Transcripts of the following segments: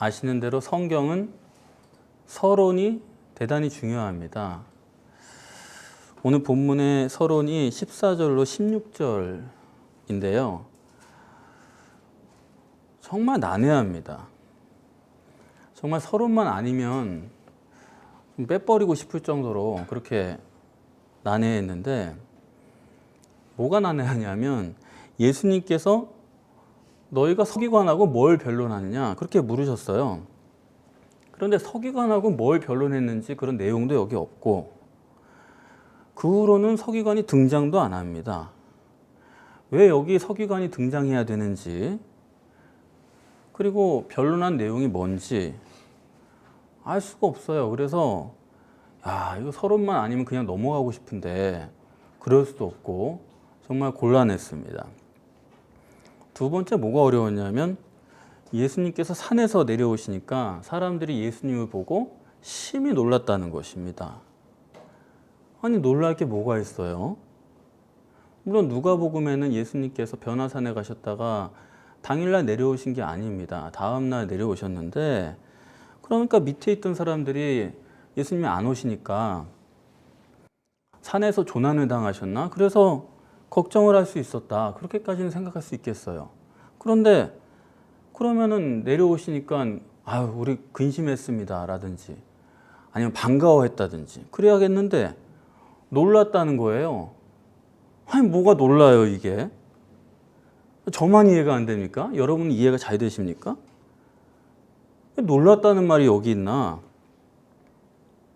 아시는 대로 성경은 서론이 대단히 중요합니다. 오늘 본문의 서론이 14절로 16절인데요. 정말 난해합니다. 정말 서론만 아니면 좀 빼버리고 싶을 정도로 그렇게 난해했는데, 뭐가 난해하냐면 예수님께서 너희가 서기관하고 뭘 변론하느냐 그렇게 물으셨어요. 그런데 서기관하고 뭘 변론했는지 그런 내용도 여기 없고, 그 후로는 서기관이 등장도 안 합니다. 왜 여기 서기관이 등장해야 되는지, 그리고 변론한 내용이 뭔지 알 수가 없어요. 그래서 이거 서론만 아니면 그냥 넘어가고 싶은데 그럴 수도 없고 정말 곤란했습니다. 두 번째 뭐가 어려웠냐면 예수님께서 산에서 내려오시니까 사람들이 예수님을 보고 심히 놀랐다는 것입니다. 아니, 놀랄 게 뭐가 있어요? 물론 누가복음에는 예수님께서 변화산에 가셨다가 당일날 내려오신 게 아닙니다. 다음날 내려오셨는데, 그러니까 밑에 있던 사람들이 예수님이 안 오시니까 산에서 조난을 당하셨나? 그래서 걱정을 할 수 있었다. 그렇게까지는 생각할 수 있겠어요. 그런데 그러면은 내려오시니까 우리 근심했습니다 라든지 아니면 반가워했다든지 그래야겠는데 놀랐다는 거예요. 아니, 뭐가 놀라요 이게? 저만 이해가 안 됩니까? 여러분은 이해가 잘 되십니까? 놀랐다는 말이 여기 있나?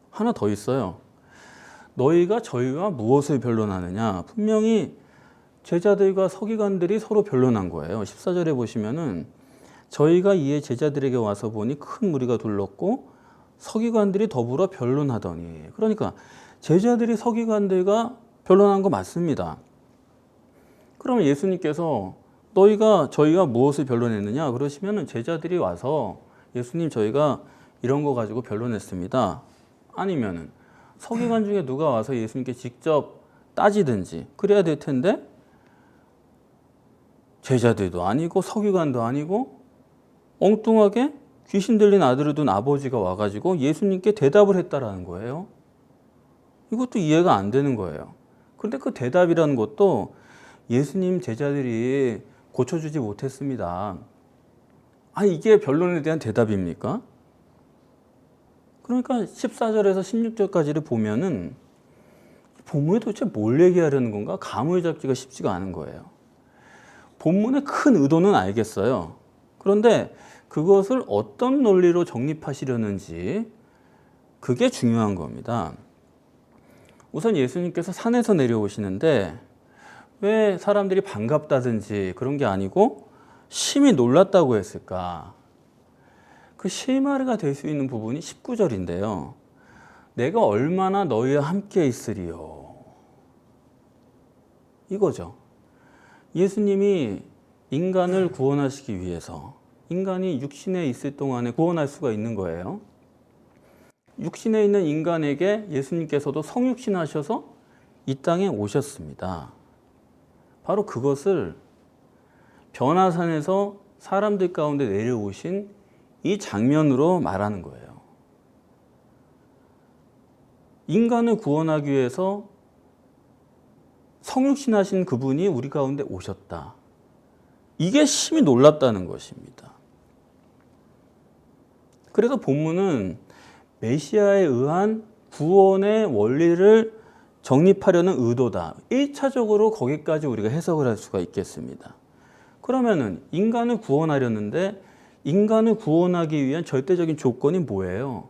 하나 더 있어요. 너희가 저희와 무엇을 변론하느냐? 분명히 제자들과 서기관들이 서로 변론한 거예요. 14절에 보시면은 저희가 이에 제자들에게 와서 보니 큰 무리가 둘렀고 서기관들이 더불어 변론하더니, 그러니까 제자들이 서기관들과 변론한 거 맞습니다. 그러면 예수님께서 너희가 저희가 무엇을 변론했느냐 그러시면은 제자들이 와서 예수님 저희가 이런 거 가지고 변론했습니다. 아니면은 서기관 중에 누가 와서 예수님께 직접 따지든지 그래야 될 텐데, 제자들도 아니고 서기관도 아니고 엉뚱하게 귀신 들린 아들을 둔 아버지가 와가지고 예수님께 대답을 했다라는 거예요. 이것도 이해가 안 되는 거예요. 그런데 그 대답이라는 것도 예수님 제자들이 고쳐주지 못했습니다. 이게 변론에 대한 대답입니까? 그러니까 14절에서 16절까지를 보면은 본문에 도대체 뭘 얘기하려는 건가? 감을 잡기가 쉽지가 않은 거예요. 본문의 큰 의도는 알겠어요. 그런데 그것을 어떤 논리로 정립하시려는지, 그게 중요한 겁니다. 우선 예수님께서 산에서 내려오시는데 왜 사람들이 반갑다든지 그런 게 아니고 심히 놀랐다고 했을까? 그 실마리가 될 수 있는 부분이 19절인데요. 내가 얼마나 너희와 함께 있으리요. 이거죠. 예수님이 인간을 구원하시기 위해서, 인간이 육신에 있을 동안에 구원할 수가 있는 거예요. 육신에 있는 인간에게 예수님께서도 성육신하셔서 이 땅에 오셨습니다. 바로 그것을 변화산에서 사람들 가운데 내려오신 이 장면으로 말하는 거예요. 인간을 구원하기 위해서 성육신하신 그분이 우리 가운데 오셨다. 이게 심히 놀랍다는 것입니다. 그래서 본문은 메시아에 의한 구원의 원리를 정립하려는 의도다. 1차적으로 거기까지 우리가 해석을 할 수가 있겠습니다. 그러면은 인간을 구원하려는데 인간을 구원하기 위한 절대적인 조건이 뭐예요?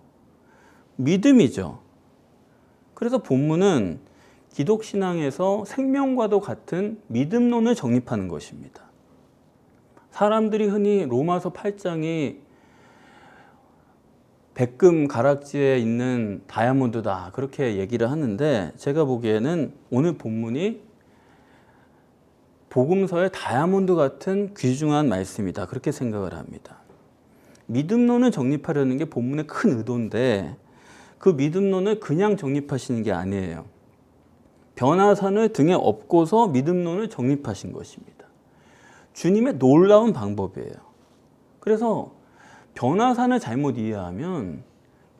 믿음이죠. 그래서 본문은 기독신앙에서 생명과도 같은 믿음론을 정립하는 것입니다. 사람들이 흔히 로마서 8장이 백금 가락지에 있는 다이아몬드다 그렇게 얘기를 하는데, 제가 보기에는 오늘 본문이 복음서의 다이아몬드 같은 귀중한 말씀이다 그렇게 생각을 합니다. 믿음론을 정립하려는 게 본문의 큰 의도인데, 그 믿음론을 그냥 정립하시는 게 아니에요. 변화산을 등에 업고서 믿음론을 정립하신 것입니다. 주님의 놀라운 방법이에요. 그래서 변화산을 잘못 이해하면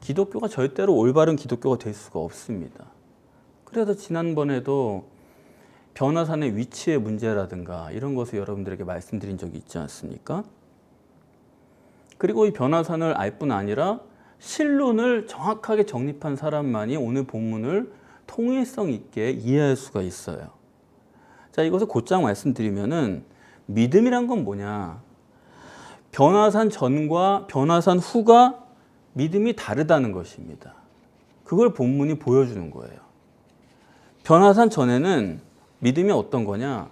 기독교가 절대로 올바른 기독교가 될 수가 없습니다. 그래서 지난번에도 변화산의 위치의 문제라든가 이런 것을 여러분들에게 말씀드린 적이 있지 않습니까? 그리고 이 변화산을 알 뿐 아니라 실론을 정확하게 정립한 사람만이 오늘 본문을 통일성 있게 이해할 수가 있어요. 자, 이것을 곧장 말씀드리면은 믿음이란 건 뭐냐? 변화산 전과 변화산 후가 믿음이 다르다는 것입니다. 그걸 본문이 보여주는 거예요. 변화산 전에는 믿음이 어떤 거냐?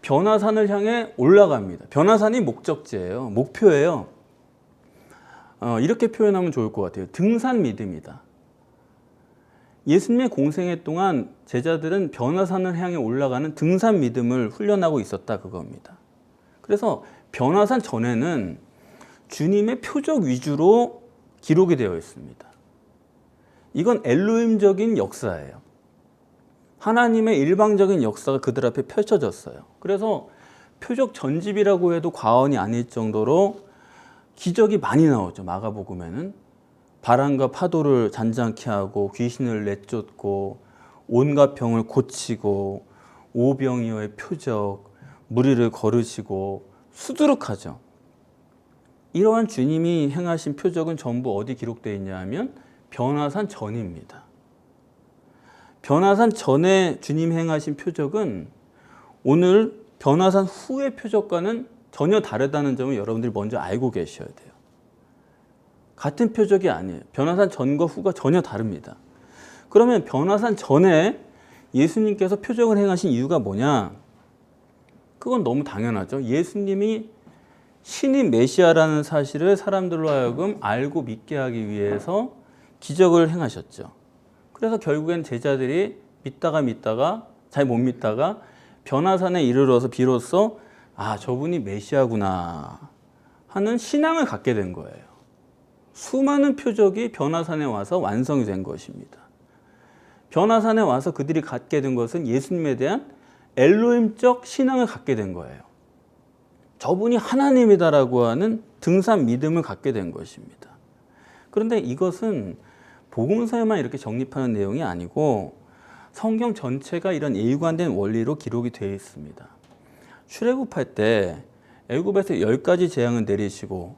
변화산을 향해 올라갑니다. 변화산이 목적지예요. 목표예요. 이렇게 표현하면 좋을 것 같아요. 등산 믿음이다. 예수님의 공생애 동안 제자들은 변화산을 향해 올라가는 등산 믿음을 훈련하고 있었다 그겁니다. 그래서 변화산 전에는 주님의 표적 위주로 기록이 되어 있습니다. 이건 엘로힘적인 역사예요. 하나님의 일방적인 역사가 그들 앞에 펼쳐졌어요. 그래서 표적 전집이라고 해도 과언이 아닐 정도로 기적이 많이 나오죠. 마가복음에는 바람과 파도를 잔잔케 하고 귀신을 내쫓고 온갖 병을 고치고 오병이어의 표적, 무리를 거르시고 수두룩하죠. 이러한 주님이 행하신 표적은 전부 어디 기록되어 있냐 하면 변화산 전입니다. 변화산 전에 주님 행하신 표적은 오늘 변화산 후의 표적과는 전혀 다르다는 점을 여러분들이 먼저 알고 계셔야 돼요. 같은 표적이 아니에요. 변화산 전과 후가 전혀 다릅니다. 그러면 변화산 전에 예수님께서 표적을 행하신 이유가 뭐냐? 그건 너무 당연하죠. 예수님이 신인 메시아라는 사실을 사람들로 하여금 알고 믿게 하기 위해서 기적을 행하셨죠. 그래서 결국엔 제자들이 믿다가 잘 못 믿다가 변화산에 이르러서 비로소 저분이 메시아구나 하는 신앙을 갖게 된 거예요. 수많은 표적이 변화산에 와서 완성이 된 것입니다. 변화산에 와서 그들이 갖게 된 것은 예수님에 대한 엘로힘적 신앙을 갖게 된 거예요. 저분이 하나님이다라고 하는 등산 믿음을 갖게 된 것입니다. 그런데 이것은 복음서에만 이렇게 정립하는 내용이 아니고 성경 전체가 이런 일관된 원리로 기록이 되어 있습니다. 출애굽할 때 애굽에서 10가지 재앙을 내리시고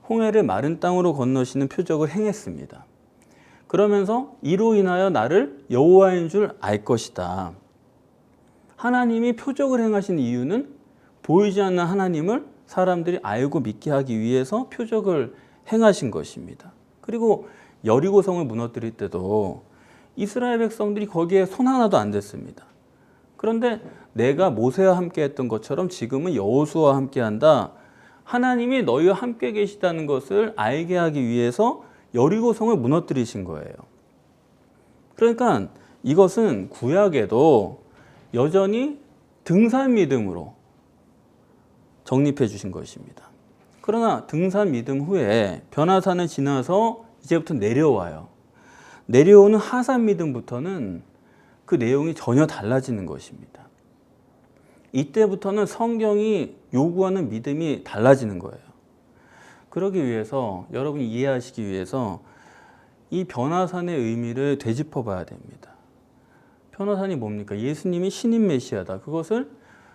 홍해를 마른 땅으로 건너시는 표적을 행했습니다. 그러면서 이로 인하여 나를 여호와인 줄 알 것이다. 하나님이 표적을 행하신 이유는 보이지 않는 하나님을 사람들이 알고 믿게 하기 위해서 표적을 행하신 것입니다. 그리고 여리고성을 무너뜨릴 때도 이스라엘 백성들이 거기에 손 하나도 안 댔습니다. 그런데 내가 모세와 함께 했던 것처럼 지금은 여호수아와 함께 한다. 하나님이 너희와 함께 계시다는 것을 알게 하기 위해서 여리고성을 무너뜨리신 거예요. 그러니까 이것은 구약에도 여전히 등산 믿음으로 정립해 주신 것입니다. 그러나 등산 믿음 후에 변화산을 지나서 이제부터 내려와요. 내려오는 하산 믿음부터는 그 내용이 전혀 달라지는 것입니다. 이때부터는 성경이 요구하는 믿음이 달라지는 거예요. 그러기 위해서 여러분이 이해하시기 위해서 이 변화산의 의미를 되짚어 봐야 됩니다. 변화산이 뭡니까? 예수님이 신인 메시아다. 그것을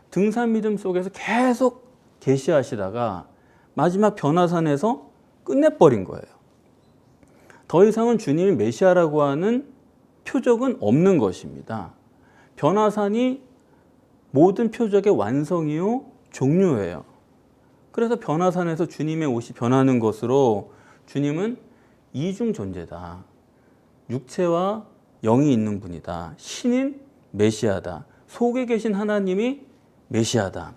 등산 믿음 속에서 계속 계시하시다가 마지막 변화산에서 끝내버린 거예요. 더 이상은 주님이 메시아라고 하는 표적은 없는 것입니다. 변화산이 모든 표적의 완성이요 종료예요. 그래서 변화산에서 주님의 옷이 변하는 것으로 주님은 이중 존재다. 육체와 영이 있는 분이다. 신인 메시아다. 속에 계신 하나님이 메시아다.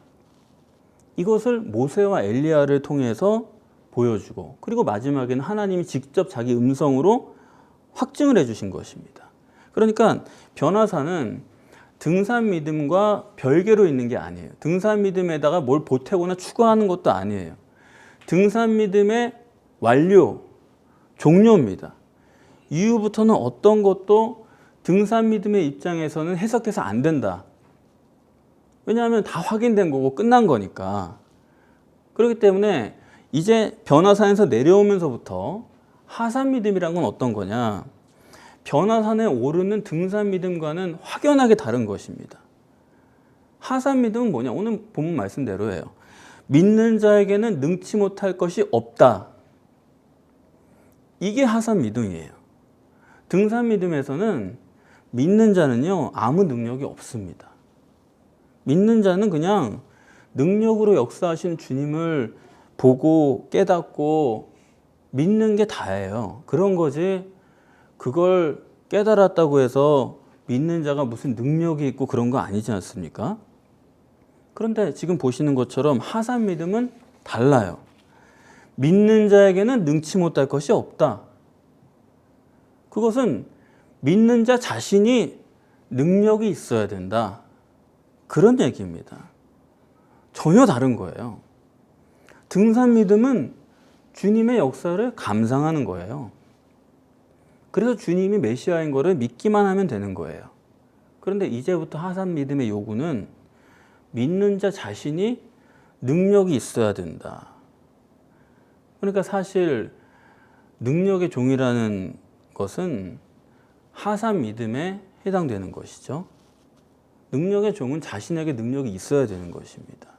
이것을 모세와 엘리야를 통해서 보여주고 그리고 마지막에는 하나님이 직접 자기 음성으로 확증을 해주신 것입니다. 그러니까 변화산은 등산 믿음과 별개로 있는 게 아니에요. 등산 믿음에다가 뭘 보태거나 추가하는 것도 아니에요. 등산 믿음의 완료, 종료입니다. 이후부터는 어떤 것도 등산 믿음의 입장에서는 해석해서 안 된다. 왜냐하면 다 확인된 거고 끝난 거니까. 그렇기 때문에 이제 변화산에서 내려오면서부터 하산 믿음이란 건 어떤 거냐? 변화산에 오르는 등산 믿음과는 확연하게 다른 것입니다. 하산 믿음은 뭐냐? 오늘 본문 말씀대로예요. 믿는 자에게는 능치 못할 것이 없다. 이게 하산 믿음이에요. 등산 믿음에서는 믿는 자는요, 아무 능력이 없습니다. 믿는 자는 그냥 능력으로 역사하신 주님을 보고 깨닫고 믿는 게 다예요. 그런 거지, 그걸 깨달았다고 해서 믿는 자가 무슨 능력이 있고 그런 거 아니지 않습니까? 그런데 지금 보시는 것처럼 하산 믿음은 달라요. 믿는 자에게는 능치 못할 것이 없다. 그것은 믿는 자 자신이 능력이 있어야 된다. 그런 얘기입니다. 전혀 다른 거예요. 등산 믿음은 주님의 역사를 감상하는 거예요. 그래서 주님이 메시아인 거를 믿기만 하면 되는 거예요. 그런데 이제부터 하산 믿음의 요구는 믿는 자 자신이 능력이 있어야 된다. 그러니까 사실 능력의 종이라는 것은 하산 믿음에 해당되는 것이죠. 능력의 종은 자신에게 능력이 있어야 되는 것입니다.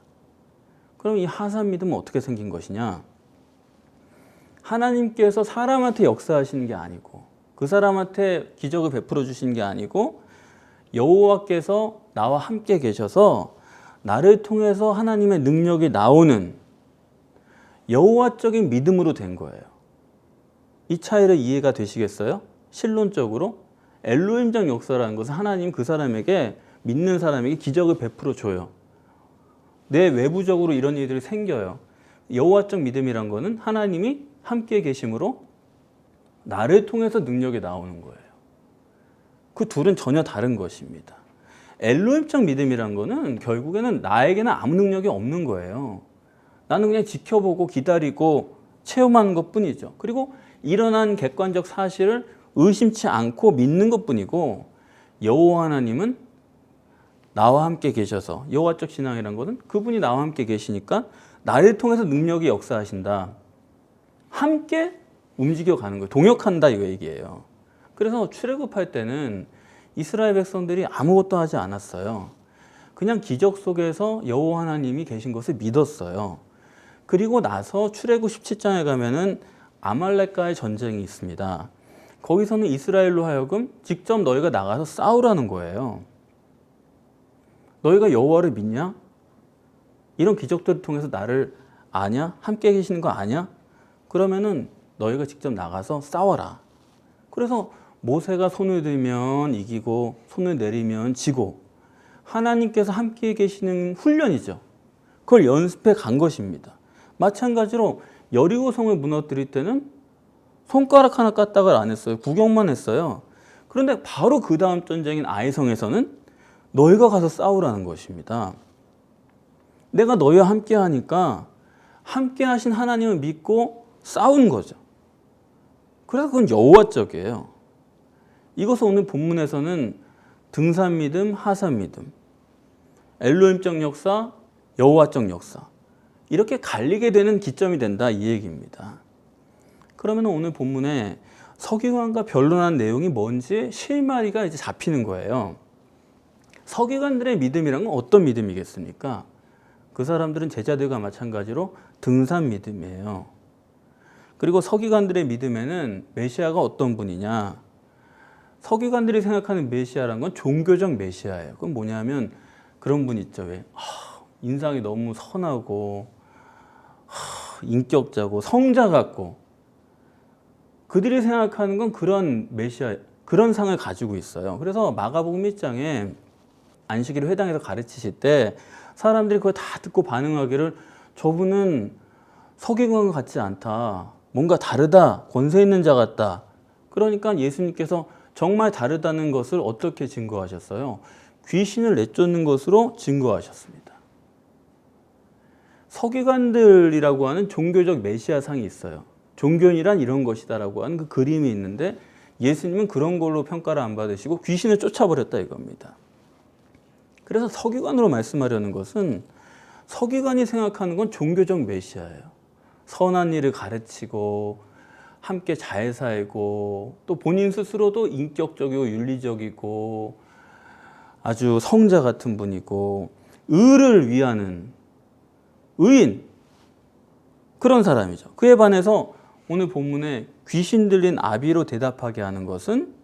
그럼 이 하산 믿음은 어떻게 생긴 것이냐? 하나님께서 사람한테 역사하시는 게 아니고, 그 사람한테 기적을 베풀어 주시는 게 아니고, 여호와께서 나와 함께 계셔서 나를 통해서 하나님의 능력이 나오는 여호와적인 믿음으로 된 거예요. 이 차이를 이해가 되시겠어요? 실론적으로 엘로힘적 역사라는 것은 하나님 그 사람에게, 믿는 사람에게 기적을 베풀어 줘요. 내 외부적으로 이런 일들이 생겨요. 여호와적 믿음이란 거는 하나님이 함께 계심으로 나를 통해서 능력이 나오는 거예요. 그 둘은 전혀 다른 것입니다. 엘로힘적 믿음이란 거는 결국에는 나에게는 아무 능력이 없는 거예요. 나는 그냥 지켜보고 기다리고 체험하는 것뿐이죠. 그리고 일어난 객관적 사실을 의심치 않고 믿는 것뿐이고, 여호와 하나님은 나와 함께 계셔서, 여호와적 신앙이란 것은 그분이 나와 함께 계시니까 나를 통해서 능력이 역사하신다. 함께 움직여가는 거예요. 동역한다 이거 얘기예요. 그래서 출애굽할 때는 이스라엘 백성들이 아무것도 하지 않았어요. 그냥 기적 속에서 여호와 하나님이 계신 것을 믿었어요. 그리고 나서 출애굽 17장에 가면은 아말렉과의 전쟁이 있습니다. 거기서는 이스라엘로 하여금 직접 너희가 나가서 싸우라는 거예요. 너희가 여호와를 믿냐? 이런 기적들을 통해서 나를 아냐? 함께 계시는 거 아냐? 그러면은 너희가 직접 나가서 싸워라. 그래서 모세가 손을 들면 이기고 손을 내리면 지고, 하나님께서 함께 계시는 훈련이죠. 그걸 연습해 간 것입니다. 마찬가지로 여리고성을 무너뜨릴 때는 손가락 하나 까딱을 안 했어요. 구경만 했어요. 그런데 바로 그 다음 전쟁인 아이성에서는 너희가 가서 싸우라는 것입니다. 내가 너희와 함께 하니까 함께 하신 하나님을 믿고 싸운 거죠. 그래서 그건 여호와적이에요. 이것을 오늘 본문에서는 등산 믿음, 하산 믿음, 엘로힘적 역사, 여호와적 역사, 이렇게 갈리게 되는 기점이 된다 이 얘기입니다. 그러면 오늘 본문에 서기관과 변론한 내용이 뭔지 실마리가 이제 잡히는 거예요. 서기관들의 믿음이란 건 어떤 믿음이겠습니까? 그 사람들은 제자들과 마찬가지로 등산 믿음이에요. 그리고 서기관들의 믿음에는 메시아가 어떤 분이냐? 서기관들이 생각하는 메시아란 건 종교적 메시아예요. 그건 뭐냐면 그런 분 있죠. 왜? 인상이 너무 선하고 인격자고 성자 같고, 그들이 생각하는 건 그런 메시아, 그런 상을 가지고 있어요. 그래서 마가복음 1장에 안식일을 회당에서 가르치실 때 사람들이 그걸 다 듣고 반응하기를, 저분은 서기관 같지 않다, 뭔가 다르다, 권세 있는 자 같다. 그러니까 예수님께서 정말 다르다는 것을 어떻게 증거하셨어요? 귀신을 내쫓는 것으로 증거하셨습니다. 서기관들이라고 하는 종교적 메시아상이 있어요. 종교인이란 이런 것이다라고 하는 그 그림이 있는데, 예수님은 그런 걸로 평가를 안 받으시고 귀신을 쫓아버렸다 이겁니다. 그래서 서기관으로 말씀하려는 것은, 서기관이 생각하는 건 종교적 메시아예요. 선한 일을 가르치고 함께 잘 살고 또 본인 스스로도 인격적이고 윤리적이고 아주 성자 같은 분이고 의를 위하는 의인 그런 사람이죠. 그에 반해서 오늘 본문에 귀신 들린 아비로 대답하게 하는 것은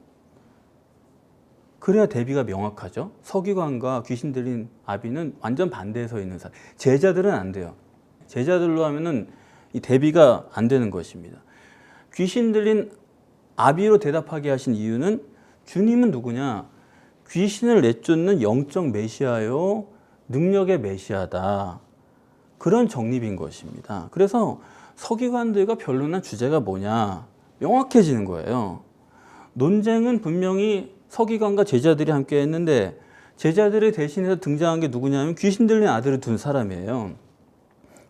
그래야 대비가 명확하죠. 서기관과 귀신 들린 아비는 완전 반대에 서 있는 사람. 제자들은 안 돼요. 제자들로 하면은 이 대비가 안 되는 것입니다. 귀신 들린 아비로 대답하게 하신 이유는 주님은 누구냐? 귀신을 내쫓는 영적 메시아요, 능력의 메시아다. 그런 정립인 것입니다. 그래서 서기관들과 변론한 주제가 뭐냐? 명확해지는 거예요. 논쟁은 분명히 서기관과 제자들이 함께 했는데 제자들을 대신해서 등장한 게 누구냐면 귀신 들린 아들을 둔 사람이에요.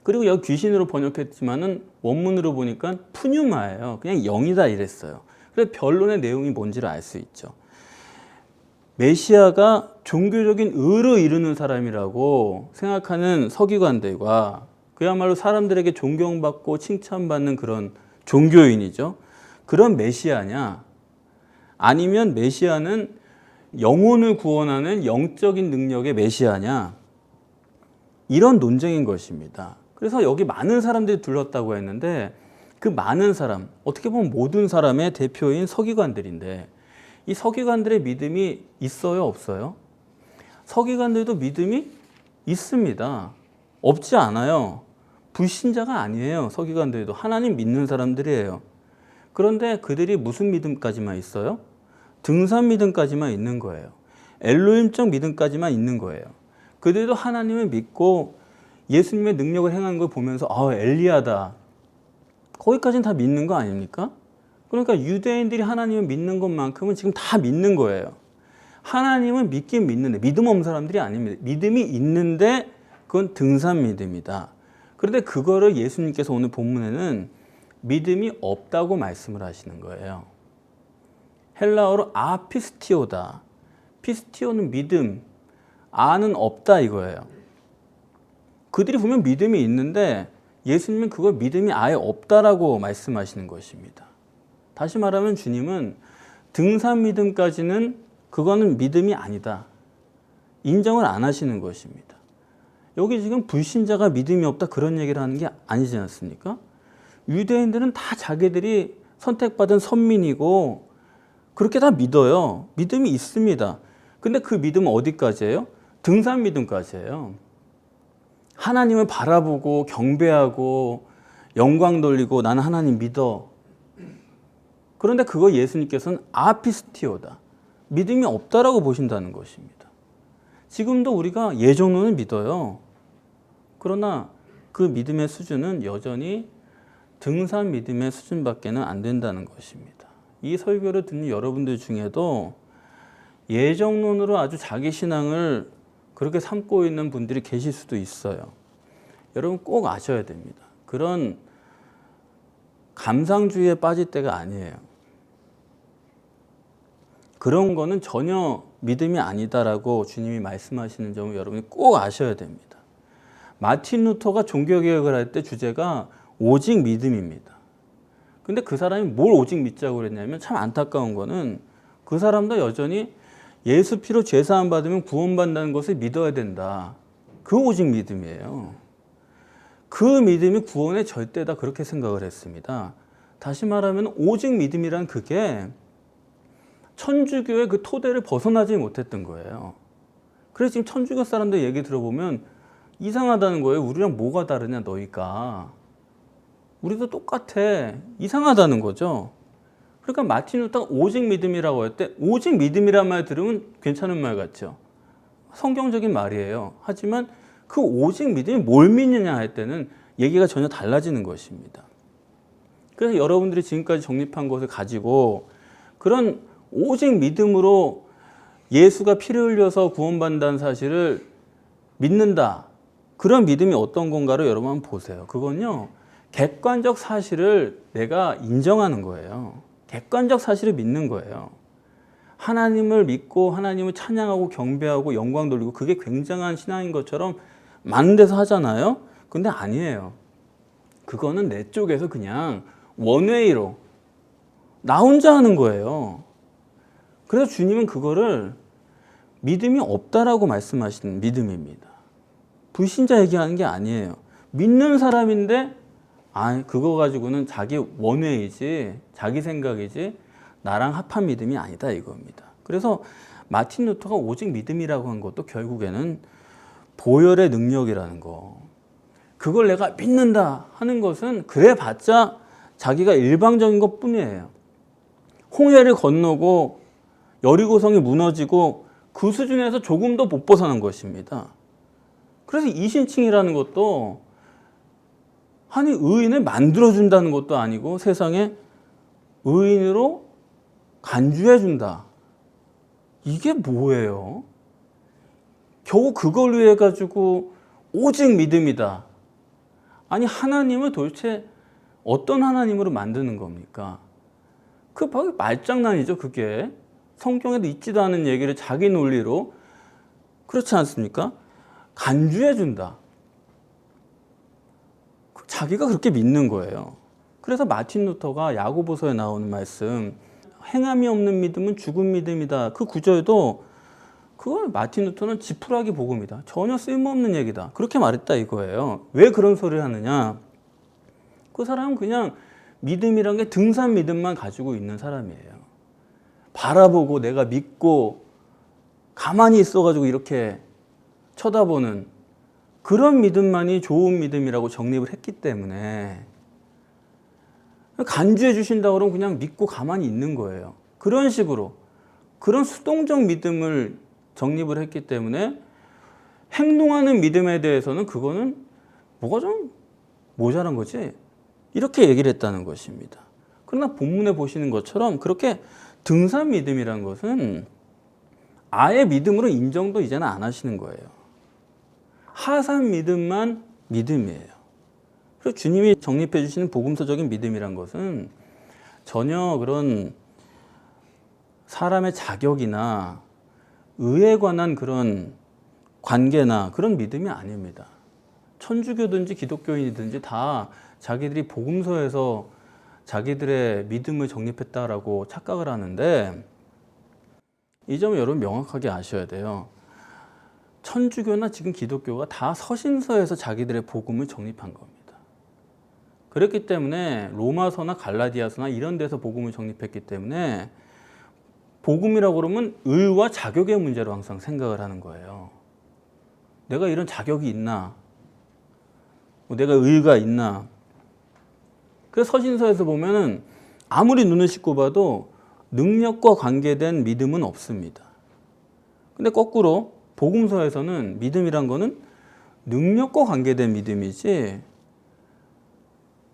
그리고 여기 귀신으로 번역했지만은 원문으로 보니까 푸뉴마예요. 그냥 영이다 이랬어요. 그래서 변론의 내용이 뭔지를 알 수 있죠. 메시아가 종교적인 의를 이루는 사람이라고 생각하는 서기관들과 그야말로 사람들에게 존경받고 칭찬받는 그런 종교인이죠. 그런 메시아냐? 아니면 메시아는 영혼을 구원하는 영적인 능력의 메시아냐? 이런 논쟁인 것입니다. 그래서 여기 많은 사람들이 둘렀다고 했는데 그 많은 사람, 어떻게 보면 모든 사람의 대표인 서기관들인데 이 서기관들의 믿음이 있어요, 없어요? 서기관들도 믿음이 있습니다. 없지 않아요. 불신자가 아니에요. 서기관들도 하나님 믿는 사람들이에요. 그런데 그들이 무슨 믿음까지만 있어요? 등산 믿음까지만 있는 거예요. 엘로힘적 믿음까지만 있는 거예요. 그들도 하나님을 믿고 예수님의 능력을 행하는 걸 보면서 엘리야다. 거기까지는 다 믿는 거 아닙니까? 그러니까 유대인들이 하나님을 믿는 것만큼은 지금 다 믿는 거예요. 하나님은 믿긴 믿는데 믿음 없는 사람들이 아닙니다. 믿음이 있는데 그건 등산 믿음이다. 그런데 그거를 예수님께서 오늘 본문에는 믿음이 없다고 말씀을 하시는 거예요. 헬라어로 아피스티오다. 피스티오는 믿음, 아는 없다 이거예요. 그들이 보면 믿음이 있는데 예수님은 그걸 믿음이 아예 없다라고 말씀하시는 것입니다. 다시 말하면 주님은 등산 믿음까지는 그거는 믿음이 아니다. 인정을 안 하시는 것입니다. 여기 지금 불신자가 믿음이 없다 그런 얘기를 하는 게 아니지 않습니까? 유대인들은 다 자기들이 선택받은 선민이고 그렇게 다 믿어요. 믿음이 있습니다. 근데 그 믿음은 어디까지예요? 등산 믿음까지예요. 하나님을 바라보고 경배하고 영광 돌리고 나는 하나님 믿어. 그런데 그거 예수님께서는 아피스티오다. 믿음이 없다라고 보신다는 것입니다. 지금도 우리가 예정론을 믿어요. 그러나 그 믿음의 수준은 여전히 등산 믿음의 수준밖에는 안 된다는 것입니다. 이 설교를 듣는 여러분들 중에도 예정론으로 아주 자기 신앙을 그렇게 삼고 있는 분들이 계실 수도 있어요. 여러분 꼭 아셔야 됩니다. 그런 감상주의에 빠질 때가 아니에요. 그런 거는 전혀 믿음이 아니다라고 주님이 말씀하시는 점을 여러분이 꼭 아셔야 됩니다. 마틴 루터가 종교개혁을 할 때 주제가 오직 믿음입니다. 근데 그 사람이 뭘 오직 믿자고 그랬냐면 참 안타까운 거는 그 사람도 여전히 예수 피로 죄사함 받으면 구원받는다는 것을 믿어야 된다. 그 오직 믿음이에요. 그 믿음이 구원의 절대다 그렇게 생각을 했습니다. 다시 말하면 오직 믿음이란 그게 천주교의 그 토대를 벗어나지 못했던 거예요. 그래서 지금 천주교 사람들 얘기 들어보면 이상하다는 거예요. 우리랑 뭐가 다르냐 너희가. 우리도 똑같아. 이상하다는 거죠. 그러니까 마틴 루터가 오직 믿음이라고 할 때 오직 믿음이란 말 들으면 괜찮은 말 같죠. 성경적인 말이에요. 하지만 그 오직 믿음이 뭘 믿느냐 할 때는 얘기가 전혀 달라지는 것입니다. 그래서 여러분들이 지금까지 정립한 것을 가지고 그런 오직 믿음으로 예수가 피를 흘려서 구원받는다는 사실을 믿는다. 그런 믿음이 어떤 건가를 여러분 한번 보세요. 그건요. 객관적 사실을 내가 인정하는 거예요. 객관적 사실을 믿는 거예요. 하나님을 믿고 하나님을 찬양하고 경배하고 영광 돌리고 그게 굉장한 신앙인 것처럼 많은 데서 하잖아요. 근데 아니에요. 그거는 내 쪽에서 그냥 원웨이로 나 혼자 하는 거예요. 그래서 주님은 그거를 믿음이 없다라고 말씀하시는 믿음입니다. 불신자 얘기하는 게 아니에요. 믿는 사람인데 그거 가지고는 자기 원웨이지, 자기 생각이지 나랑 합한 믿음이 아니다 이겁니다. 그래서 마틴 루터가 오직 믿음이라고 한 것도 결국에는 보혈의 능력이라는 거, 그걸 내가 믿는다 하는 것은 그래봤자 자기가 일방적인 것뿐이에요. 홍해를 건너고 여리고성이 무너지고 그 수준에서 조금 더 못 벗어난 것입니다. 그래서 이신칭이라는 것도 아니 의인을 만들어준다는 것도 아니고 세상에 의인으로 간주해준다. 이게 뭐예요? 겨우 그걸 위해 가지고 오직 믿음이다. 아니 하나님을 도대체 어떤 하나님으로 만드는 겁니까? 그 바로 말장난이죠. 그게 성경에도 있지도 않은 얘기를 자기 논리로, 그렇지 않습니까? 간주해준다. 자기가 그렇게 믿는 거예요. 그래서 마틴 루터가 야고보서에 나오는 말씀, 행함이 없는 믿음은 죽은 믿음이다. 그 구절도 그걸 마틴 루터는 지푸라기 복음이다. 전혀 쓸모없는 얘기다. 그렇게 말했다 이거예요. 왜 그런 소리를 하느냐? 그 사람은 그냥 믿음이란 게 등산 믿음만 가지고 있는 사람이에요. 바라보고 내가 믿고 가만히 있어가지고 이렇게 쳐다보는 그런 믿음만이 좋은 믿음이라고 정립을 했기 때문에 간주해 주신다고 그러면 그냥 믿고 가만히 있는 거예요. 그런 식으로 그런 수동적 믿음을 정립을 했기 때문에 행동하는 믿음에 대해서는 그거는 뭐가 좀 모자란 거지, 이렇게 얘기를 했다는 것입니다. 그러나 본문에 보시는 것처럼 그렇게 등산 믿음이라는 것은 아예 믿음으로 인정도 이제는 안 하시는 거예요. 하산 믿음만 믿음이에요. 그리고 주님이 정립해 주시는 복음서적인 믿음이란 것은 전혀 그런 사람의 자격이나 의에 관한 그런 관계나 그런 믿음이 아닙니다. 천주교든지 기독교인이든지 다 자기들이 복음서에서 자기들의 믿음을 정립했다라고 착각을 하는데, 이 점을 여러분 명확하게 아셔야 돼요. 천주교나 지금 기독교가 다 서신서에서 자기들의 복음을 정립한 겁니다. 그렇기 때문에 로마서나 갈라디아서나 이런 데서 복음을 정립했기 때문에 복음이라고 그러면 의와 자격의 문제로 항상 생각을 하는 거예요. 내가 이런 자격이 있나? 내가 의가 있나? 그래서 서신서에서 보면은 아무리 눈을 씻고 봐도 능력과 관계된 믿음은 없습니다. 근데 거꾸로 복음서에서는 믿음이란 거는 능력과 관계된 믿음이지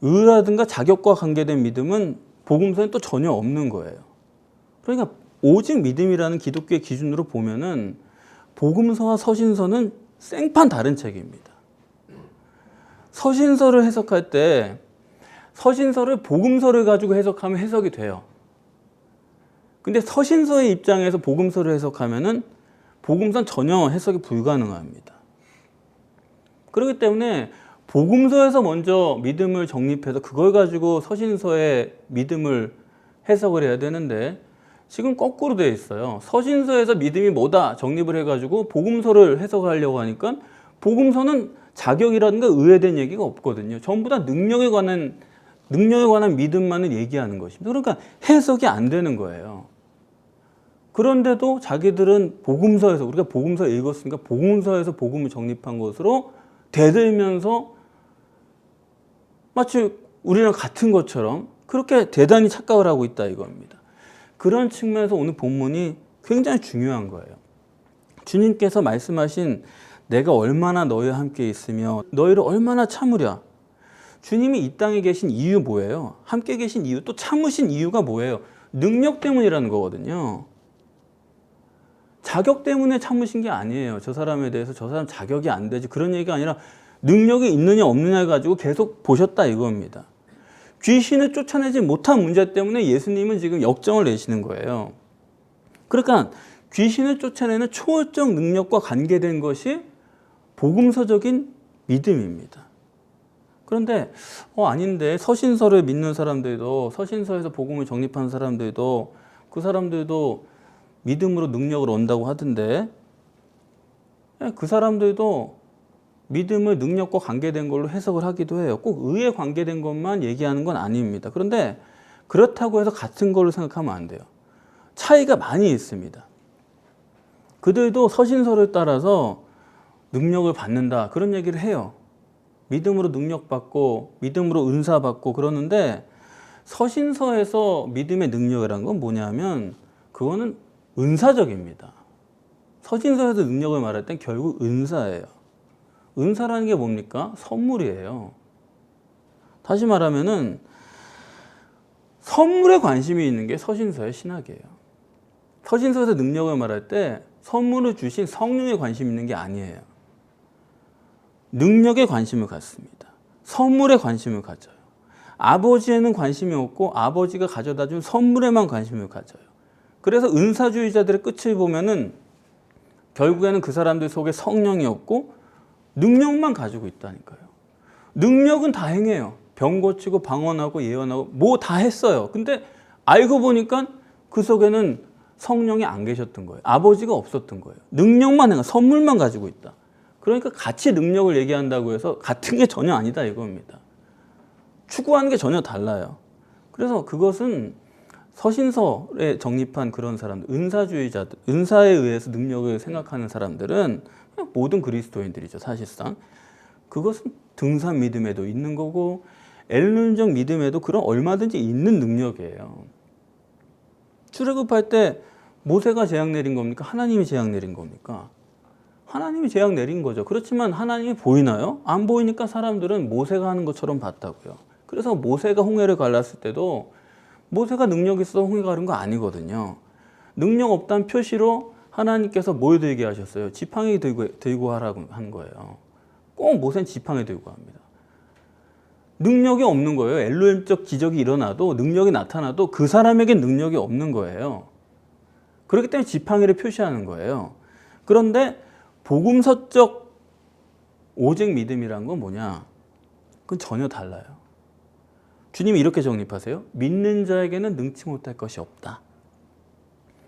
의라든가 자격과 관계된 믿음은 복음서엔 또 전혀 없는 거예요. 그러니까 오직 믿음이라는 기독교의 기준으로 보면은 복음서와 서신서는 생판 다른 책입니다. 서신서를 해석할 때 서신서를 복음서를 가지고 해석하면 해석이 돼요. 근데 서신서의 입장에서 복음서를 해석하면은 복음서는 전혀 해석이 불가능합니다. 그렇기 때문에 복음서에서 먼저 믿음을 정립해서 그걸 가지고 서신서의 믿음을 해석을 해야 되는데 지금 거꾸로 되어 있어요. 서신서에서 믿음이 뭐다 정립을 해가지고 복음서를 해석하려고 하니까 복음서는 자격이라든가 의에 대한 얘기가 없거든요. 전부 다 능력에 관한 믿음만을 얘기하는 것입니다. 그러니까 해석이 안 되는 거예요. 그런데도 자기들은 복음서에서, 우리가 복음서 읽었으니까 복음서에서 복음을 정립한 것으로 대들면서 마치 우리랑 같은 것처럼 그렇게 대단히 착각을 하고 있다 이겁니다. 그런 측면에서 오늘 본문이 굉장히 중요한 거예요. 주님께서 말씀하신 내가 얼마나 너희와 함께 있으며 너희를 얼마나 참으랴. 주님이 이 땅에 계신 이유 뭐예요? 함께 계신 이유, 또 참으신 이유가 뭐예요? 능력 때문이라는 거거든요. 자격 때문에 참으신 게 아니에요. 저 사람에 대해서 저 사람 자격이 안 되지 그런 얘기가 아니라 능력이 있느냐 없느냐 가지고 계속 보셨다 이겁니다. 귀신을 쫓아내지 못한 문제 때문에 예수님은 지금 역정을 내시는 거예요. 그러니까 귀신을 쫓아내는 초월적 능력과 관계된 것이 복음서적인 믿음입니다. 그런데 아닌데 서신서를 믿는 사람들도 서신서에서 복음을 정립한 사람들도 그 사람들도 믿음으로 능력을 얻는다고 하던데 그 사람들도 믿음을 능력과 관계된 걸로 해석을 하기도 해요. 꼭 의에 관계된 것만 얘기하는 건 아닙니다. 그런데 그렇다고 해서 같은 걸로 생각하면 안 돼요. 차이가 많이 있습니다. 그들도 서신서를 따라서 능력을 받는다 그런 얘기를 해요. 믿음으로 능력받고 믿음으로 은사받고 그러는데 서신서에서 믿음의 능력이라는 건 뭐냐면 그거는 은사적입니다. 서신서에서 능력을 말할 땐 결국 은사예요. 은사라는 게 뭡니까? 선물이에요. 다시 말하면은 선물에 관심이 있는 게 서신서의 신학이에요. 서신서에서 능력을 말할 때 선물을 주신 성령에 관심 있는 게 아니에요. 능력에 관심을 갖습니다. 선물에 관심을 가져요. 아버지에는 관심이 없고 아버지가 가져다 준 선물에만 관심을 가져요. 그래서 은사주의자들의 끝을 보면은 결국에는 그 사람들 속에 성령이 없고 능력만 가지고 있다니까요. 능력은 다 행해요. 병 고치고 방언하고 예언하고 뭐 다 했어요. 근데 알고 보니까 그 속에는 성령이 안 계셨던 거예요. 아버지가 없었던 거예요. 능력만 행하, 선물만 가지고 있다. 그러니까 같이 능력을 얘기한다고 해서 같은 게 전혀 아니다 이겁니다. 추구하는 게 전혀 달라요. 그래서 그것은 서신서에 정립한 그런 사람들, 은사주의자들, 은사에 의해서 능력을 생각하는 사람들은 모든 그리스도인들이죠, 사실상. 그것은 등산 믿음에도 있는 거고 엘륜적 믿음에도 그런 얼마든지 있는 능력이에요. 출애굽할 때 모세가 재앙 내린 겁니까? 하나님이 재앙 내린 겁니까? 하나님이 재앙 내린 거죠. 그렇지만 하나님이 보이나요? 안 보이니까 사람들은 모세가 하는 것처럼 봤다고요. 그래서 모세가 홍해를 갈랐을 때도 모세가 능력이 있어서 홍해 가른 거 아니거든요. 능력 없다는 표시로 하나님께서 뭘 들게 하셨어요? 지팡이 들고 하라고 한 거예요. 꼭 모세는 지팡이 들고 합니다. 능력이 없는 거예요. 엘로힘적 기적이 일어나도 능력이 나타나도 그 사람에게 능력이 없는 거예요. 그렇기 때문에 지팡이를 표시하는 거예요. 그런데 복음서적 오직 믿음이란 건 뭐냐? 그건 전혀 달라요. 주님이 이렇게 정립하세요. 믿는 자에게는 능치 못할 것이 없다.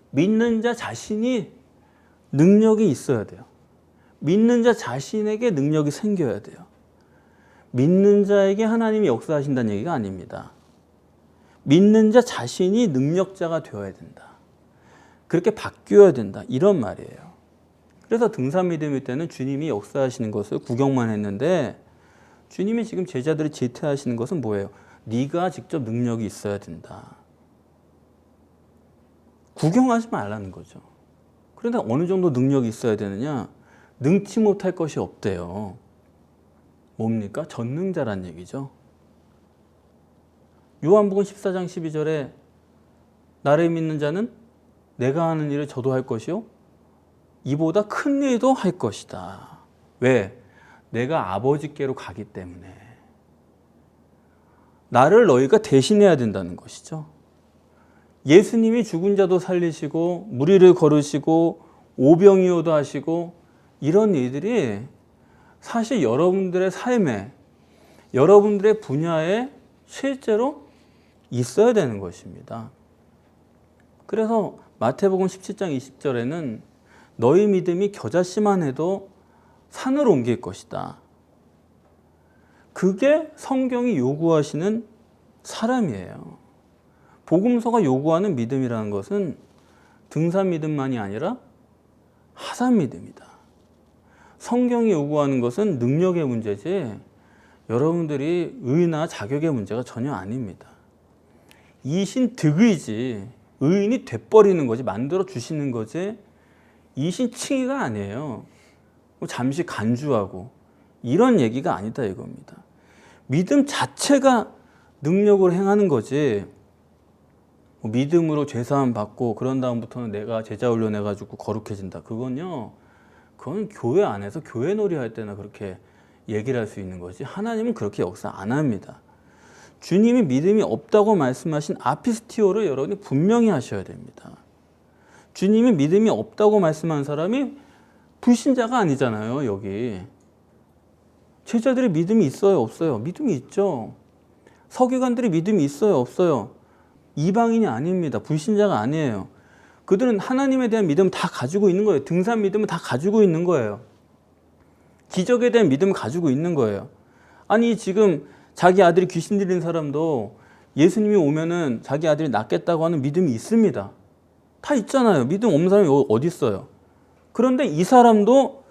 믿는 자 자신이 능력이 있어야 돼요. 믿는 자 자신에게 능력이 생겨야 돼요. 믿는 자에게 하나님이 역사하신다는 얘기가 아닙니다. 믿는 자 자신이 능력자가 되어야 된다. 그렇게 바뀌어야 된다. 이런 말이에요. 그래서 등산 믿음일 때는 주님이 역사하시는 것을 구경만 했는데 주님이 지금 제자들을 질타하시는 것은 뭐예요? 네가 직접 능력이 있어야 된다. 구경하지 말라는 거죠. 그런데 어느 정도 능력이 있어야 되느냐? 능치 못할 것이 없대요. 뭡니까? 전능자란 얘기죠. 요한복음 14장 12절에 나를 믿는 자는 내가 하는 일을 저도 할 것이요 이보다 큰 일도 할 것이다. 왜? 내가 아버지께로 가기 때문에. 나를 너희가 대신해야 된다는 것이죠. 예수님이 죽은 자도 살리시고 무리를 걸으시고 오병이어도 하시고 이런 일들이 사실 여러분들의 삶에 여러분들의 분야에 실제로 있어야 되는 것입니다. 그래서 마태복음 17장 20절에는 너희 믿음이 겨자씨만 해도 산을 옮길 것이다. 그게 성경이 요구하시는 사람이에요. 복음서가 요구하는 믿음이라는 것은 등산 믿음만이 아니라 하산 믿음이다. 성경이 요구하는 것은 능력의 문제지 여러분들이 의나 자격의 문제가 전혀 아닙니다. 이신 득의지 의인이 돼버리는 거지 만들어 주시는 거지 이신 칭의가 아니에요. 잠시 간주하고 이런 얘기가 아니다 이겁니다. 믿음 자체가 능력으로 행하는 거지 믿음으로 죄사함 받고 그런 다음부터는 내가 제자 훈련해가지고 거룩해진다. 그건 교회 안에서 교회 놀이 할 때나 그렇게 얘기를 할 수 있는 거지 하나님은 그렇게 역사 안 합니다. 주님이 믿음이 없다고 말씀하신 아피스티오를 여러분이 분명히 하셔야 됩니다. 주님이 믿음이 없다고 말씀한 사람이 불신자가 아니잖아요. 여기 제자들이 믿음이 있어요, 없어요? 믿음이 있죠. 서기관들이 믿음이 있어요, 없어요? 이방인이 아닙니다. 불신자가 아니에요. 그들은 하나님에 대한 믿음 다 가지고 있는 거예요. 등산 믿음은 다 가지고 있는 거예요. 기적에 대한 믿음을 가지고 있는 거예요. 아니 지금 자기 아들이 귀신 들린 사람도 예수님이 오면은 자기 아들이 낫겠다고 하는 믿음이 있습니다. 다 있잖아요. 믿음 없는 사람이 어디 있어요? 그런데 이 사람도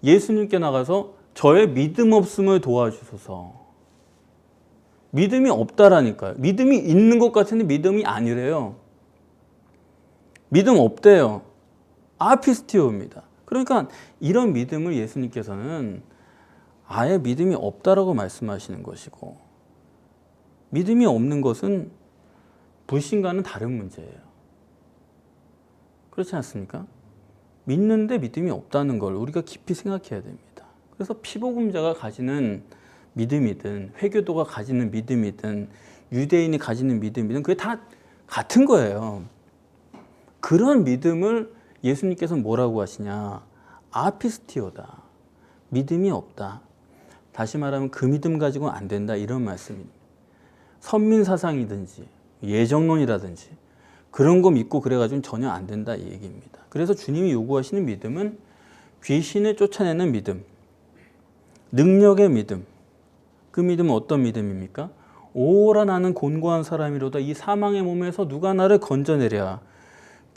예수님께 나가서 저의 믿음 없음을 도와주소서. 믿음이 없다라니까요. 믿음이 있는 것 같은데 믿음이 아니래요. 믿음 없대요. 아피스티오입니다. 그러니까 이런 믿음을 예수님께서는 아예 믿음이 없다라고 말씀하시는 것이고, 믿음이 없는 것은 불신과는 다른 문제예요. 그렇지 않습니까? 믿는데 믿음이 없다는 걸 우리가 깊이 생각해야 됩니다. 그래서 피복음자가 가지는 믿음이든 회교도가 가지는 믿음이든 유대인이 가지는 믿음이든 그게 다 같은 거예요. 그런 믿음을 예수님께서는 뭐라고 하시냐? 아피스티오다. 믿음이 없다. 다시 말하면 그 믿음 가지고는 안 된다, 이런 말씀입니다. 선민사상이든지 예정론이라든지 그런 거 믿고 그래가지고는 전혀 안 된다, 이 얘기입니다. 그래서 주님이 요구하시는 믿음은 귀신을 쫓아내는 믿음, 능력의 믿음. 그 믿음은 어떤 믿음입니까? 오라 나는 곤고한 사람이로다. 이 사망의 몸에서 누가 나를 건져내랴.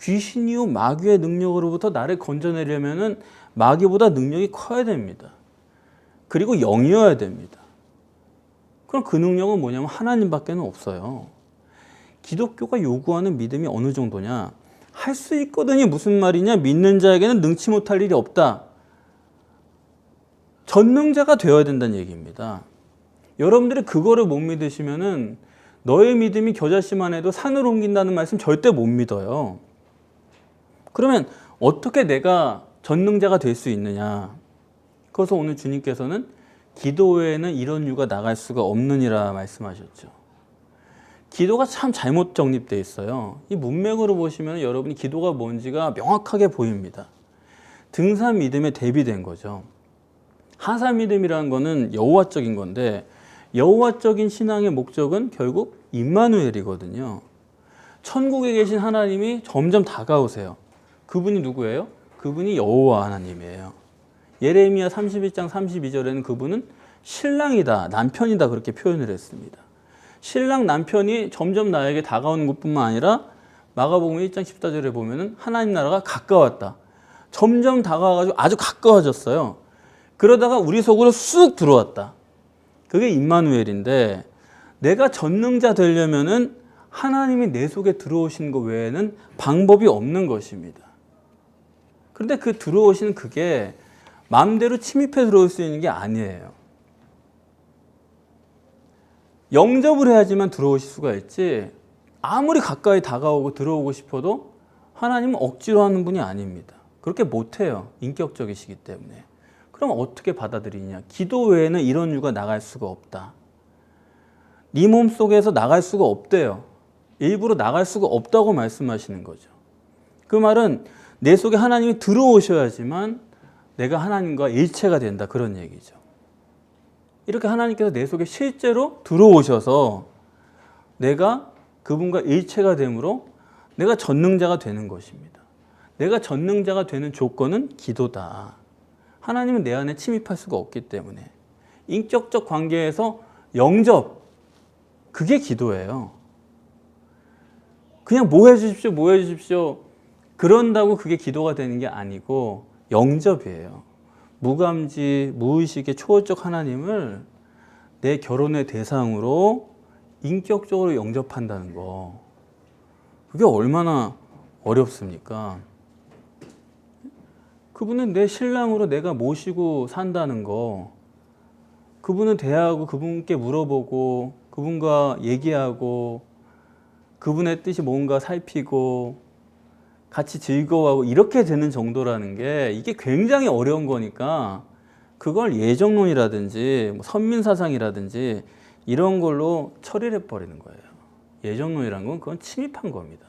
귀신이요 마귀의 능력으로부터 나를 건져내려면은 마귀보다 능력이 커야 됩니다. 그리고 영이어야 됩니다. 그럼 그 능력은 뭐냐면 하나님밖에 없어요. 기독교가 요구하는 믿음이 어느 정도냐? 할 수 있거든이 무슨 말이냐? 믿는 자에게는 능치 못할 일이 없다. 전능자가 되어야 된다는 얘기입니다. 여러분들이 그거를 못 믿으시면은 너의 믿음이 겨자씨만 해도 산을 옮긴다는 말씀 절대 못 믿어요. 그러면 어떻게 내가 전능자가 될 수 있느냐? 그래서 오늘 주님께서는 기도 외에는 이런 유가 나갈 수가 없느니라 말씀하셨죠. 기도가 참 잘못 정립되어 있어요. 이 문맥으로 보시면 여러분이 기도가 뭔지가 명확하게 보입니다. 등산 믿음에 대비된 거죠. 하사 믿음이라는 거는 여호와적인 건데, 여호와적인 신앙의 목적은 결국 임마누엘이거든요. 천국에 계신 하나님이 점점 다가오세요. 그분이 누구예요? 그분이 여호와 하나님이에요. 예레미야 31장 32절에는 그분은 신랑이다, 남편이다, 그렇게 표현을 했습니다. 신랑 남편이 점점 나에게 다가오는 것뿐만 아니라 마가복음 1장 14절에 보면은 하나님 나라가 가까웠다. 점점 다가와가지고 아주 가까워졌어요. 그러다가 우리 속으로 쑥 들어왔다. 그게 임마누엘인데, 내가 전능자 되려면은 하나님이 내 속에 들어오시는 것 외에는 방법이 없는 것입니다. 그런데 그 들어오시는 그게 마음대로 침입해 들어올 수 있는 게 아니에요. 영접을 해야지만 들어오실 수가 있지, 아무리 가까이 다가오고 들어오고 싶어도 하나님은 억지로 하는 분이 아닙니다. 그렇게 못해요. 인격적이시기 때문에. 그럼 어떻게 받아들이냐? 기도 외에는 이런 유가 나갈 수가 없다. 네 몸속에서 나갈 수가 없대요. 일부러 나갈 수가 없다고 말씀하시는 거죠. 그 말은 내 속에 하나님이 들어오셔야지만 내가 하나님과 일체가 된다, 그런 얘기죠. 이렇게 하나님께서 내 속에 실제로 들어오셔서 내가 그분과 일체가 되므로 내가 전능자가 되는 것입니다. 내가 전능자가 되는 조건은 기도다. 하나님은 내 안에 침입할 수가 없기 때문에 인격적 관계에서 영접, 그게 기도예요. 그냥 뭐 해주십시오, 뭐 해주십시오, 그런다고 그게 기도가 되는 게 아니고 영접이에요. 무감지, 무의식의 초월적 하나님을 내 결혼의 대상으로 인격적으로 영접한다는 거, 그게 얼마나 어렵습니까? 그분은 내 신랑으로 내가 모시고 산다는 거, 그분은 대하고 그분께 물어보고 그분과 얘기하고 그분의 뜻이 뭔가 살피고 같이 즐거워하고 이렇게 되는 정도라는 게, 이게 굉장히 어려운 거니까 그걸 예정론이라든지 선민사상이라든지 이런 걸로 처리를 해버리는 거예요. 예정론이라는 건 그건 침입한 겁니다.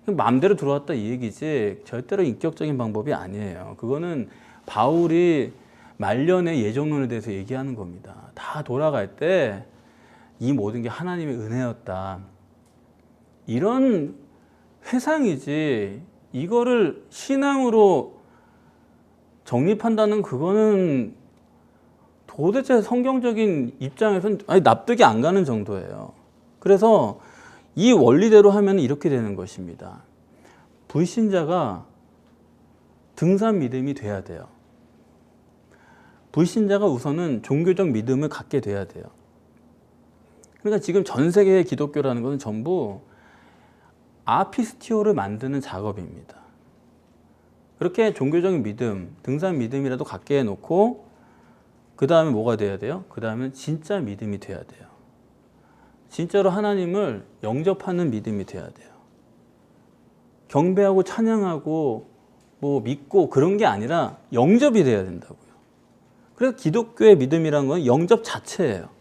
마음대로 들어왔다 이 얘기지 절대로 인격적인 방법이 아니에요. 그거는 바울이 말년의 예정론에 대해서 얘기하는 겁니다. 다 돌아갈 때 이 모든 게 하나님의 은혜였다. 이런 회상이지 이거를 신앙으로 정립한다는 그거는 도대체 성경적인 입장에서는 납득이 안 가는 정도예요. 그래서 이 원리대로 하면 이렇게 되는 것입니다. 불신자가 등산 믿음이 돼야 돼요. 불신자가 우선은 종교적 믿음을 갖게 돼야 돼요. 그러니까 지금 전 세계의 기독교라는 것은 전부 아피스티오를 만드는 작업입니다. 그렇게 종교적인 믿음, 등산 믿음이라도 갖게 해놓고 그 다음에 뭐가 돼야 돼요? 그 다음에 진짜 믿음이 돼야 돼요. 진짜로 하나님을 영접하는 믿음이 돼야 돼요. 경배하고 찬양하고 뭐 믿고 그런 게 아니라 영접이 돼야 된다고요. 그래서 기독교의 믿음이라는 건 영접 자체예요.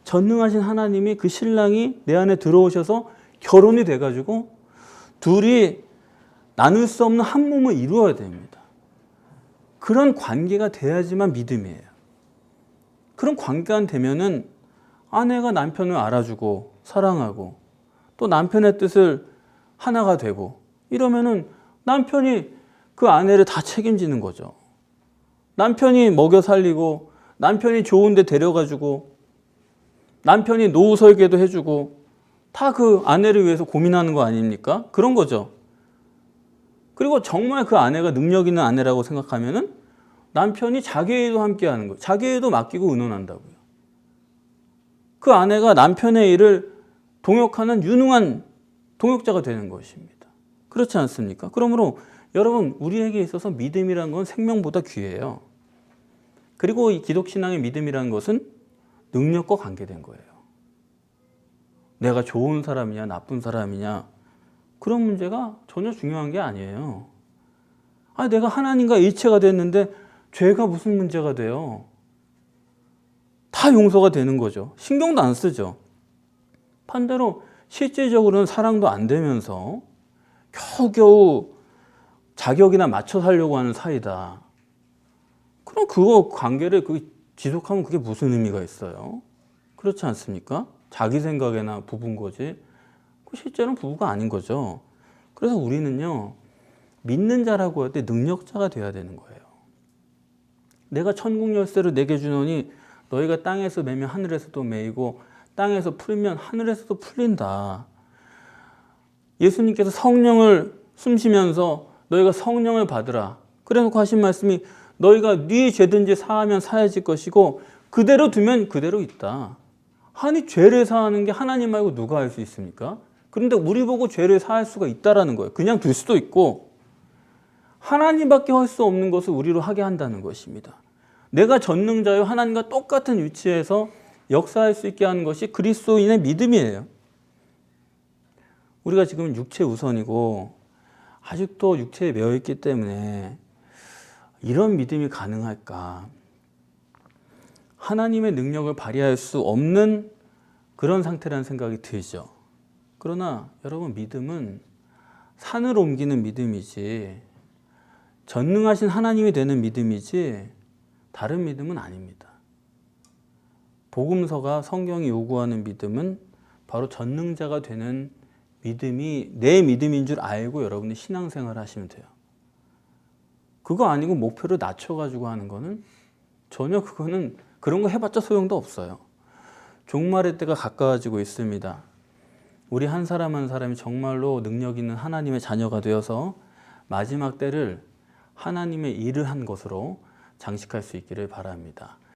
전능하신 하나님이 그 신랑이 내 안에 들어오셔서 결혼이 돼가지고 둘이 나눌 수 없는 한 몸을 이루어야 됩니다. 그런 관계가 돼야지만 믿음이에요. 그런 관계가 되면은 아내가 남편을 알아주고 사랑하고 또 남편의 뜻을 하나가 되고 이러면은 남편이 그 아내를 다 책임지는 거죠. 남편이 먹여 살리고 남편이 좋은 데 데려가주고 남편이 노후 설계도 해주고 다 그 아내를 위해서 고민하는 거 아닙니까? 그런 거죠. 그리고 정말 그 아내가 능력 있는 아내라고 생각하면은 남편이 자기 일도 함께 하는 거예요. 자기 일도 맡기고 의논한다고요. 그 아내가 남편의 일을 동역하는 유능한 동역자가 되는 것입니다. 그렇지 않습니까? 그러므로 여러분, 우리에게 있어서 믿음이라는 건 생명보다 귀해요. 그리고 이 기독신앙의 믿음이라는 것은 능력과 관계된 거예요. 내가 좋은 사람이냐 나쁜 사람이냐 그런 문제가 전혀 중요한 게 아니에요. 내가 하나님과 일체가 됐는데 죄가 무슨 문제가 돼요? 다 용서가 되는 거죠. 신경도 안 쓰죠. 반대로 실질적으로는 사랑도 안 되면서 겨우겨우 자격이나 맞춰 살려고 하는 사이다. 그럼 그거 관계를 지속하면 그게 무슨 의미가 있어요? 그렇지 않습니까? 자기 생각에나 부부인 거지. 실제로는 부부가 아닌 거죠. 그래서 우리는요, 믿는 자라고 할 때 능력자가 돼야 되는 거예요. 내가 천국 열쇠를 내게 주노니 너희가 땅에서 매면 하늘에서도 매이고 땅에서 풀면 하늘에서도 풀린다. 예수님께서 성령을 숨쉬면서 너희가 성령을 받으라. 그래놓고 하신 말씀이 너희가 네 죄든지 사하면 사해질 것이고 그대로 두면 그대로 있다. 아니 죄를 사하는 게 하나님 말고 누가 할 수 있습니까? 그런데 우리 보고 죄를 사할 수가 있다라는 거예요. 그냥 둘 수도 있고 하나님밖에 할 수 없는 것을 우리로 하게 한다는 것입니다. 내가 전능자요 하나님과 똑같은 위치에서 역사할 수 있게 하는 것이 그리스도인의 믿음이에요. 우리가 지금 육체 우선이고 아직도 육체에 매여 있기 때문에 이런 믿음이 가능할까? 하나님의 능력을 발휘할 수 없는 그런 상태라는 생각이 들죠. 그러나 여러분, 믿음은 산을 옮기는 믿음이지 전능하신 하나님이 되는 믿음이지 다른 믿음은 아닙니다. 복음서가 성경이 요구하는 믿음은 바로 전능자가 되는 믿음이 내 믿음인 줄 알고 여러분이 신앙생활을 하시면 돼요. 그거 아니고 목표를 낮춰가지고 하는 거는 전혀 그거는 그런 거 해봤자 소용도 없어요. 종말의 때가 가까워지고 있습니다. 우리 한 사람 한 사람이 정말로 능력 있는 하나님의 자녀가 되어서 마지막 때를 하나님의 일을 한 것으로 장식할 수 있기를 바랍니다.